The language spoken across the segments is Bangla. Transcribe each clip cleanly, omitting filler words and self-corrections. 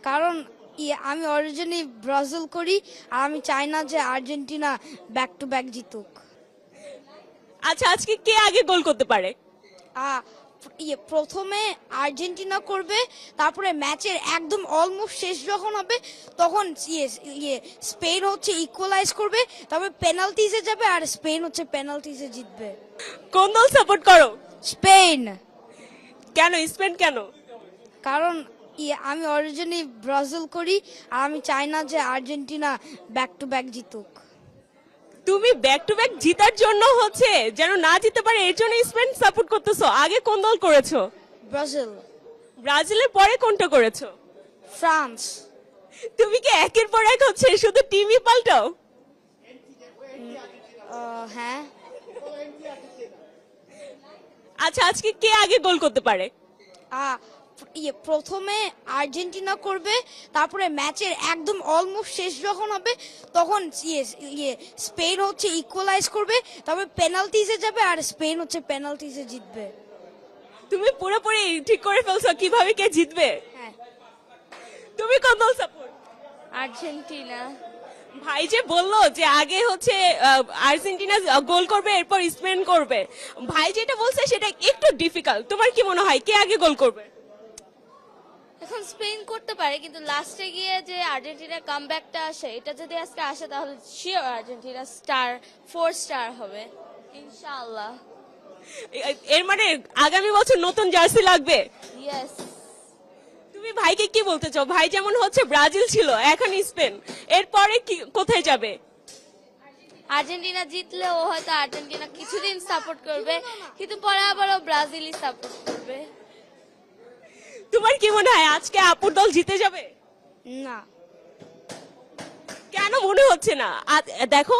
কারণ আমি অরিজিনালি ব্রাজিল করি আর আমি চাই না যে আর্জেন্টিনা ব্যাক টু ব্যাক জিতুক। আচ্ছা, আজকে কে আগে গোল করতে পারে? আহ, প্রথমে আর্জেন্টিনা করবে, তারপরে ম্যাচের একদম অলমোস্ট শেষ যখন হবে তখন স্পেন হচ্ছে ইকুয়ালাইজ করবে, তারপরে পেনাল্টিজে যাবে আর স্পেন হচ্ছে পেনাল্টিজে জিতবে। কোন দল সাপোর্ট করো? স্পেন। কেন স্পেন কেন? কারণ আমি অরিজিনালি ব্রাজিল করি আর আমি চাই না যে আর্জেন্টিনা ব্যাক টু ব্যাক জিতুক। তুমি ব্যাক টু ব্যাক জিতার জন্য হচ্ছে যেন না জিততে পারে এর জন্য স্পেন সাপোর্ট করতেছো। আগে কোন দল করেছো? ব্রাজিল। ব্রাজিলের পরে কোনটা করেছো? ফ্রান্স। তুমি কি একের পর এক হচ্ছে শুধু টিমই পাল্টাও? হ্যাঁ। আচ্ছা, আজকে কে আগে গোল করতে পারে? আহ, প্রথমে আর্জেন্টিনা করবে, তারপরে ম্যাচের একদম অলমোস্ট শেষ যখন হবে তখন স্পেন হচ্ছে ইকুয়ালাইজ করবে, তারপরে পেনাল্টিজে যাবে আর স্পেন হচ্ছে পেনাল্টিজে জিতবে। তুমি পুরোপুরি ঠিক করে ফেলছো কিভাবে কে জিতবে। হ্যাঁ। তুমি কোন দল সাপোর্ট? আর্জেন্টিনা। ভাই যে বললো যে আগে হচ্ছে আর্জেন্টিনা গোল করবে এরপর স্পেন করবে, ভাই যেটা বলছে সেটা একটু ডিফিকাল্ট। তোমার কি মনে হয় কে আগে গোল করবে? এখন স্পেন করতে পারে, কিন্তু লাস্টে গিয়ে যে আর্জেন্টিনার কামব্যাকটা আসে, এটা যদি আজকে আসে তাহলে শিওর আর্জেন্টিনা স্টার 4 স্টার হবে ইনশাআল্লাহ। এর মানে আগামী বছর নতুন জার্সি লাগবে। ইয়েস। তুমি ভাইকে কি বলতে চাও? ভাই যেমন হচ্ছে ব্রাজিল ছিল, এখন স্পেন, এরপরে কি কোথায় যাবে? আর্জেন্টিনা জিতলে ও হয়তো আর্জেন্টিনা কিছুদিন সাপোর্ট করবে, কিন্তু পরে আবারও ব্রাজিলই সাপোর্ট করবে। তোমার কি মনে হয় আজকে আপুর দল জিতে যাবে? না। কেন মনে হচ্ছে না? দেখো,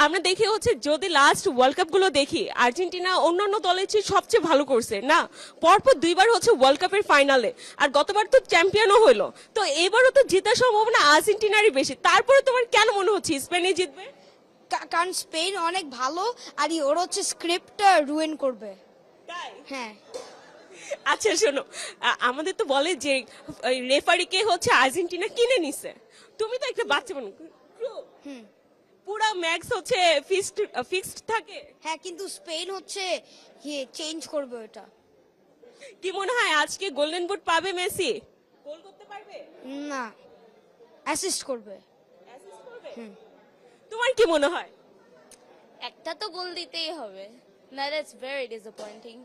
আমরা দেখি হচ্ছে যদি লাস্ট ওয়ার্ল্ড কাপ গুলো দেখি আর্জেন্টিনা অন্যান্য দলের চেয়ে সবচেয়ে ভালো করছে না, পরপর দুইবার হচ্ছে ওয়ার্ল্ড কাপের ফাইনালে, আর গতবার তো চ্যাম্পিয়নও হইলো। তো এবারও তো জেতার সম্ভাবনা আর্জেন্টিনারই বেশি, তারপরে তোমার কেন মনে হচ্ছে স্পেনই জিতবে? কারণ স্পেন অনেক ভালো আর ওরা হচ্ছে স্ক্রিপ্টটা রুইন করবে। তাই? হ্যাঁ। আচ্ছা শোনো, আমাদের তো বলে যে রেফারিকে হচ্ছে আর্জেন্টিনা কিনে নিছে। তুমি তো একটা বাচ্চা মানুষ, পুরা ম্যাক্স হচ্ছে ফিক্সড থাকে। হ্যাঁ, কিন্তু স্পেন হচ্ছে চেঞ্জ করবে ওটা। কি মনে হয় আজকে গোল্ডেন বুট পাবে মেসি? গোল করতে পারবে? না, অ্যাসিস্ট করবে। অ্যাসিস্ট করবে? তোমার কি মনে হয়? একটা তো গোল দিতেই হবে, না ইটস ভেরি ডিসঅ্যাপয়েন্টিং।